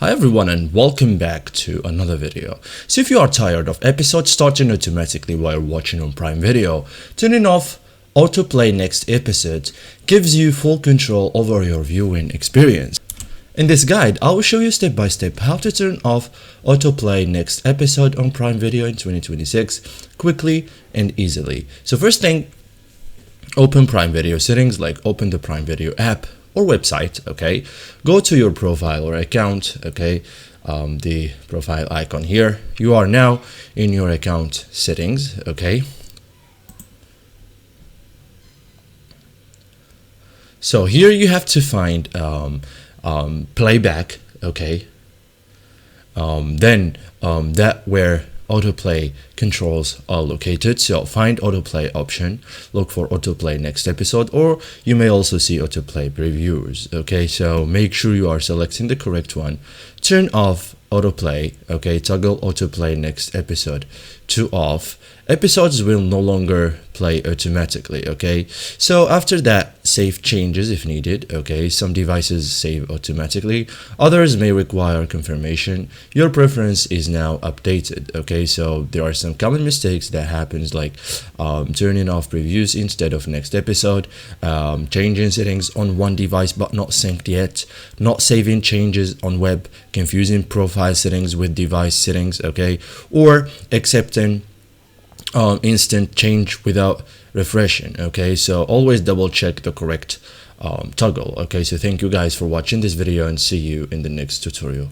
Hi everyone and welcome back to another video. So if you are tired of episodes starting automatically while watching on Prime Video, turning off autoplay next episode gives you full control over your viewing experience. In this guide, I will show you step by step how to turn off autoplay next episode on Prime Video in 2026 quickly and easily. So first thing, open Prime Video settings, like open the Prime Video app or website. Okay, go to your profile or account. Okay, the profile icon here. You are now in your account settings. Okay, so here you have to find playback. Okay, then that where autoplay controls are located. So find autoplay option, look for autoplay next episode, or you may also see autoplay previews. Okay, so make sure you are selecting the correct one. Turn off autoplay. Okay, toggle autoplay next episode to off. Episodes will no longer play automatically. Okay, so after that, save changes if needed. Okay, some devices save automatically, others may require confirmation. Your preference is now updated. Okay, so there are some common mistakes that happens, like turning off previews instead of next episode, changing settings on one device but not synced yet, not saving changes on web, confusing profile settings with device settings. Okay, or accepting instant change without refreshing. Okay, so always double check the correct toggle. Okay, so thank you guys for watching this video and see you in the next tutorial.